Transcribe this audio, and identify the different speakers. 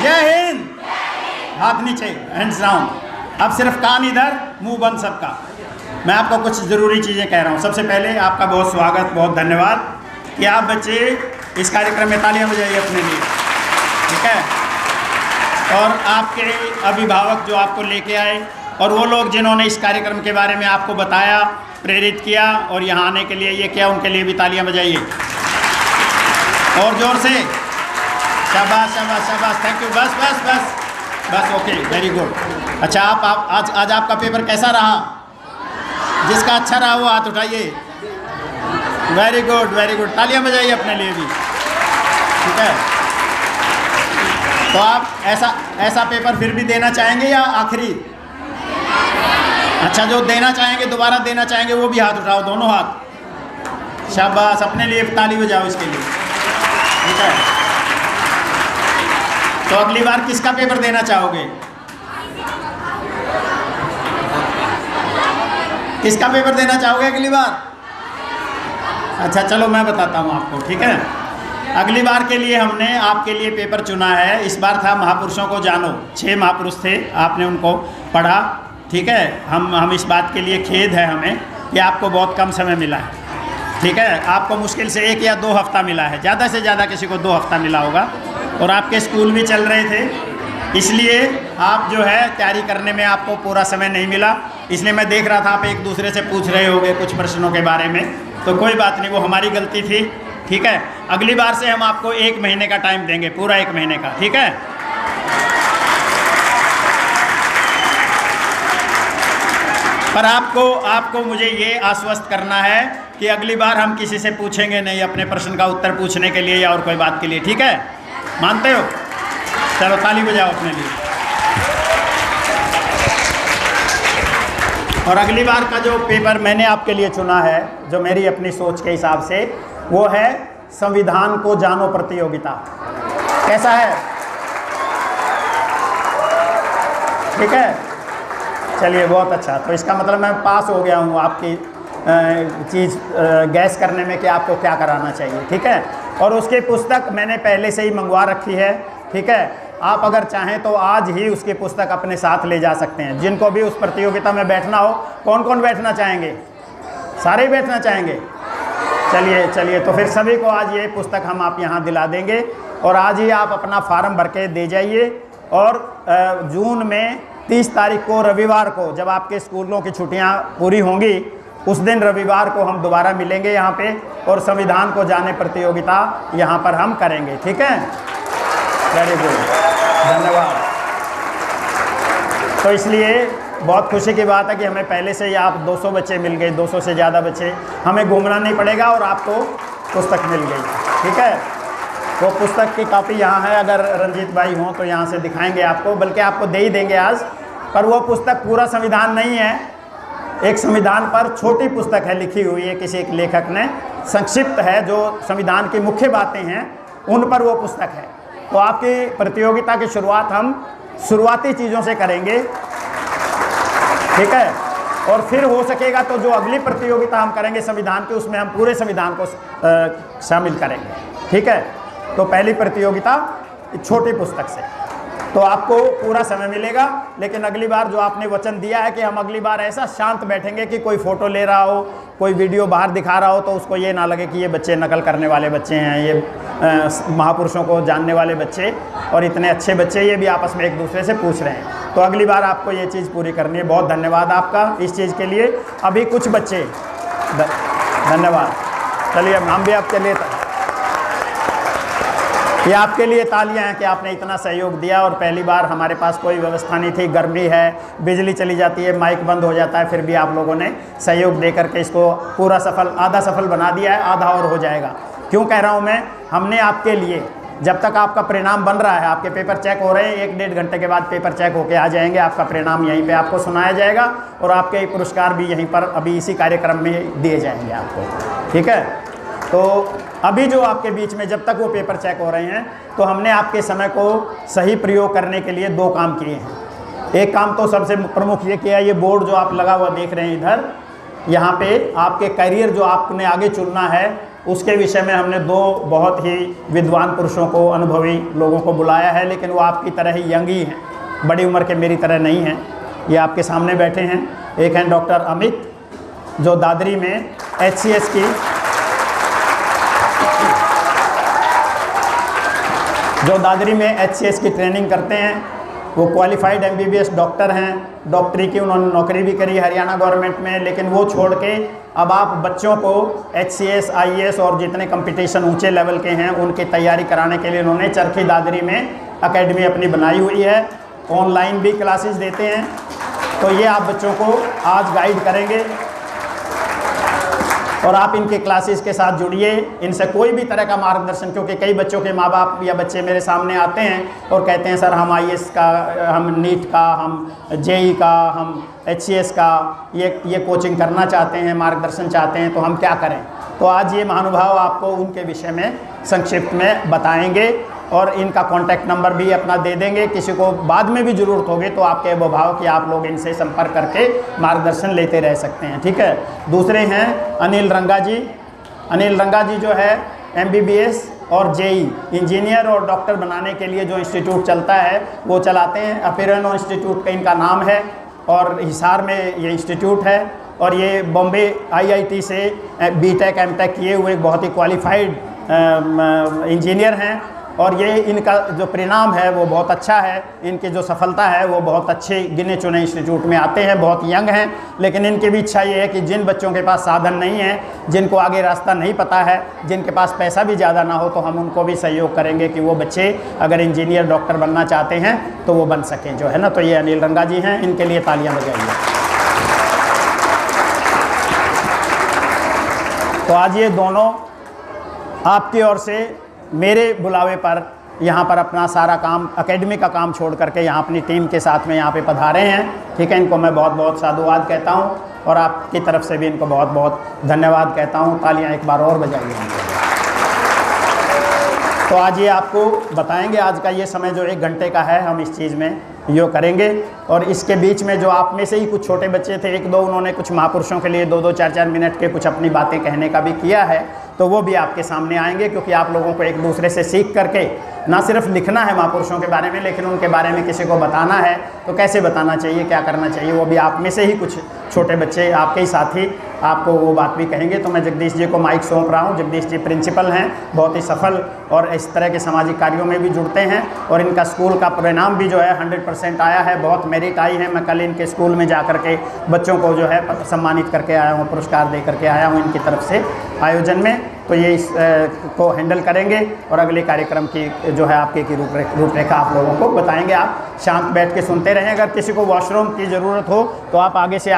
Speaker 1: जय हिंद। हाथ नीचे, हैंड्स डाउन। अब सिर्फ कान इधर, मुंह बंद सबका। मैं आपको कुछ ज़रूरी चीज़ें कह रहा हूँ। सबसे पहले आपका बहुत स्वागत, बहुत धन्यवाद कि आप बच्चे इस कार्यक्रम में तालियां बजाइए अपने लिए, ठीक है। और आपके अभिभावक जो आपको लेके आए और वो लोग जिन्होंने इस कार्यक्रम के बारे में आपको बताया, प्रेरित किया और यहाँ आने के लिए ये किया, उनके लिए भी तालियां बजाइए और ज़ोर से। शाबाश शाबाश शाबाश, थैंक यू। बस बस बस बस, ओके, वेरी गुड। अच्छा, आप आज आपका पेपर कैसा रहा? जिसका अच्छा रहा वो हाथ उठाइए। वेरी गुड वेरी गुड, तालियां बजाइए अपने लिए भी, ठीक है। तो आप ऐसा पेपर फिर भी देना चाहेंगे या आखिरी? अच्छा, जो देना चाहेंगे, दोबारा देना चाहेंगे, वो भी हाथ उठाओ, दोनों हाथ। शाबाश, अपने लिए ताली बजाओ इसके लिए, ठीक है। तो अगली बार किसका पेपर देना चाहोगे? किसका पेपर देना चाहोगे अगली बार? अच्छा, चलो मैं बताता हूँ आपको, ठीक है। अगली बार के लिए हमने आपके लिए पेपर चुना है। इस बार था महापुरुषों को जानो। 6 महापुरुष थे, आपने उनको पढ़ा, ठीक है। हम इस बात के लिए खेद है हमें कि आपको बहुत कम समय मिला है, ठीक है। आपको मुश्किल से 1 या 2 हफ्ता मिला है, ज़्यादा से ज़्यादा किसी को 2 हफ्ता मिला होगा। और आपके स्कूल भी चल रहे थे, इसलिए आप जो है तैयारी करने में आपको पूरा समय नहीं मिला। इसलिए मैं देख रहा था आप एक दूसरे से पूछ रहे होंगे कुछ प्रश्नों के बारे में, तो कोई बात नहीं, वो हमारी गलती थी, ठीक है। अगली बार से हम आपको 1 महीने का टाइम देंगे, पूरा 1 महीने का, ठीक है। पर आपको मुझे ये आश्वस्त करना है कि अगली बार हम किसी से पूछेंगे नहीं अपने प्रश्न का उत्तर पूछने के लिए या और कोई बात के लिए, ठीक है। मानते हो? चलो ताली बजाओ अपने लिए। और अगली बार का जो पेपर मैंने आपके लिए चुना है, जो मेरी अपनी सोच के हिसाब से, वो है संविधान को जानो प्रतियोगिता। कैसा है? ठीक है, चलिए, बहुत अच्छा। तो इसका मतलब मैं पास हो गया हूँ आपकी चीज़ गैस करने में कि आपको क्या कराना चाहिए, ठीक है। और उसकी पुस्तक मैंने पहले से ही मंगवा रखी है, ठीक है। आप अगर चाहें तो आज ही उसकी पुस्तक अपने साथ ले जा सकते हैं। जिनको भी उस प्रतियोगिता में बैठना हो, कौन कौन बैठना चाहेंगे? सारे ही बैठना चाहेंगे? चलिए चलिए, तो फिर सभी को आज ये पुस्तक हम आप यहाँ दिला देंगे और आज ही आप अपना फार्म भर के दे जाइए। और जून में 30 तारीख को रविवार को, जब आपके स्कूलों की छुट्टियाँ पूरी होंगी, उस दिन रविवार को हम दोबारा मिलेंगे यहाँ पे और संविधान को जाने प्रतियोगिता यहाँ पर हम करेंगे, ठीक है। वेरी गुड, धन्यवाद। तो इसलिए बहुत खुशी की बात है कि हमें पहले से ही आप 200 बच्चे मिल गए, 200 से ज़्यादा बच्चे, हमें घूमना नहीं पड़ेगा और आपको पुस्तक मिल गई, ठीक है। वो पुस्तक की कॉपी यहाँ है, अगर रंजीत भाई हों तो यहाँ से दिखाएंगे आपको, बल्कि आपको दे ही देंगे आज। पर वो पुस्तक पूरा संविधान नहीं है, एक संविधान पर छोटी पुस्तक है, लिखी हुई है किसी एक लेखक ने, संक्षिप्त है, जो संविधान की मुख्य बातें हैं उन पर वो पुस्तक है। तो आपकी प्रतियोगिता की शुरुआत हम शुरुआती चीज़ों से करेंगे, ठीक है। और फिर हो सकेगा तो जो अगली प्रतियोगिता हम करेंगे संविधान की, उसमें हम पूरे संविधान को शामिल करेंगे, ठीक है। तो पहली प्रतियोगिता छोटी पुस्तक से, तो आपको पूरा समय मिलेगा। लेकिन अगली बार जो आपने वचन दिया है कि हम अगली बार ऐसा शांत बैठेंगे कि कोई फ़ोटो ले रहा हो, कोई वीडियो बाहर दिखा रहा हो तो उसको ये ना लगे कि ये बच्चे नकल करने वाले बच्चे हैं, ये महापुरुषों को जानने वाले बच्चे और इतने अच्छे बच्चे ये भी आपस में एक दूसरे से पूछ रहे हैं। तो अगली बार आपको ये चीज़ पूरी करनी है। बहुत धन्यवाद आपका इस चीज़ के लिए। अभी कुछ बच्चे, धन्यवाद। चलिए, हम भी आपके लिए, ये आपके लिए तालियां हैं कि आपने इतना सहयोग दिया। और पहली बार हमारे पास कोई व्यवस्था नहीं थी, गर्मी है, बिजली चली जाती है, माइक बंद हो जाता है, फिर भी आप लोगों ने सहयोग दे करके इसको पूरा सफल, आधा सफल बना दिया है, आधा और हो जाएगा। क्यों कह रहा हूँ मैं? हमने आपके लिए, जब तक आपका परिणाम बन रहा है, आपके पेपर चेक हो रहे हैं, 1-1.5 घंटे के बाद पेपर चेक होके आ जाएंगे, आपका परिणाम यहीं पे आपको सुनाया जाएगा और आपके पुरस्कार भी यहीं पर अभी इसी कार्यक्रम में दिए जाएंगे आपको, ठीक है। तो अभी जो आपके बीच में जब तक वो पेपर चेक हो रहे हैं, तो हमने आपके समय को सही प्रयोग करने के लिए 2 काम किए हैं। एक काम तो सबसे प्रमुख ये किया, ये बोर्ड जो आप लगा हुआ देख रहे हैं इधर, यहाँ पे आपके करियर जो आपने आगे चुनना है उसके विषय में हमने 2 बहुत ही विद्वान पुरुषों को, अनुभवी लोगों को बुलाया है, लेकिन वो आपकी तरह ही यंग ही हैं, बड़ी उम्र के मेरी तरह नहीं हैं। ये आपके सामने बैठे हैं। एक हैं डॉक्टर अमित, जो दादरी में HCS की ट्रेनिंग करते हैं। वो क्वालिफाइड MBBS डॉक्टर हैं, डॉक्टरी की उन्होंने नौकरी भी करी हरियाणा गवर्नमेंट में, लेकिन वो छोड़ के अब आप बच्चों को HCS, IAS और जितने कंपटीशन ऊंचे लेवल के हैं उनकी तैयारी कराने के लिए उन्होंने चरखी दादरी में एकेडमी अपनी बनाई हुई है। ऑनलाइन भी क्लासेस देते हैं। तो ये आप बच्चों को आज गाइड करेंगे और आप इनके क्लासेस के साथ जुड़िए। इनसे कोई भी तरह का मार्गदर्शन, क्योंकि कई बच्चों के माँ बाप या बच्चे मेरे सामने आते हैं और कहते हैं सर हम IAS का, हम नीट का, हम JEE का, हम HCS का ये कोचिंग करना चाहते हैं, मार्गदर्शन चाहते हैं, तो हम क्या करें। तो आज ये महानुभाव आपको उनके विषय में संक्षिप्त में बताएंगे और इनका कॉन्टैक्ट नंबर भी अपना दे देंगे। किसी को बाद में भी ज़रूरत होगी तो आपके अभिभावक कि आप लोग इनसे संपर्क करके मार्गदर्शन लेते रह सकते हैं, ठीक है। दूसरे हैं अनिल रंगा जी। अनिल रंगा जी जो है MBBS और JEE इंजीनियर और डॉक्टर बनाने के लिए जो इंस्टीट्यूट चलता है वो चलाते हैं। अपेरनो इंस्टीट्यूट का इनका नाम है और हिसार में ये इंस्टीट्यूट है। और ये बॉम्बे IIT से BTech MTech किए हुए बहुत ही क्वालिफाइड इंजीनियर हैं। और ये इनका जो परिणाम है वो बहुत अच्छा है। इनकी जो सफलता है वो बहुत अच्छे गिने चुने इंस्टीट्यूट में आते हैं। बहुत यंग हैं, लेकिन इनकी भी इच्छा ये है कि जिन बच्चों के पास साधन नहीं है, जिनको आगे रास्ता नहीं पता है, जिनके पास पैसा भी ज़्यादा ना हो, तो हम उनको भी सहयोग करेंगे कि वो बच्चे अगर इंजीनियर डॉक्टर बनना चाहते हैं तो वो बन सकें, जो है ना। तो ये अनिल रंगा जी हैं, इनके लिए तालियाँ बजाइए। तो आज ये दोनों आपकी ओर से मेरे बुलावे पर यहाँ पर अपना सारा काम, एकेडमी का काम छोड़ करके यहाँ अपनी टीम के साथ में यहाँ पे पधारे हैं, ठीक है। इनको मैं बहुत बहुत साधुवाद कहता हूँ और आपकी तरफ से भी इनको बहुत बहुत धन्यवाद कहता हूँ। तालियाँ एक बार और बजाइए। तो आज ये आपको बताएंगे, आज का ये समय जो 1 घंटे का है हम इस चीज़ में यो करेंगे। और इसके बीच में जो आप में से ही कुछ छोटे बच्चे थे, 1-2 उन्होंने कुछ महापुरुषों के लिए 2-2, 4-4 मिनट के कुछ अपनी बातें कहने का भी किया है, तो वो भी आपके सामने आएंगे। क्योंकि आप लोगों को एक दूसरे से सीख करके ना सिर्फ लिखना है महापुरुषों के बारे में, लेकिन उनके बारे में किसी को बताना है तो कैसे बताना चाहिए, क्या करना चाहिए, वो भी आप में से ही कुछ छोटे बच्चे, आपके ही साथी आपको वो बात भी कहेंगे। तो मैं जगदीश जी को माइक सौंप रहा हूँ। जगदीश जी प्रिंसिपल हैं, बहुत ही सफल और इस तरह के सामाजिक कार्यों में भी जुड़ते हैं। और इनका स्कूल का परिणाम भी जो है 100% आया है, बहुत मेरिट आई है। मैं कल इनके स्कूल में जा कर के बच्चों को जो है सम्मानित करके आया हूँ, पुरस्कार दे करके आया हूँ इनकी तरफ से आयोजन में। तो ये इस को हैंडल करेंगे और अगले कार्यक्रम की जो है आपके की रूपरेखा आप लोगों को बताएंगे। आप शांत बैठ के सुनते रहें। अगर किसी को वॉशरूम की ज़रूरत हो तो आप आगे से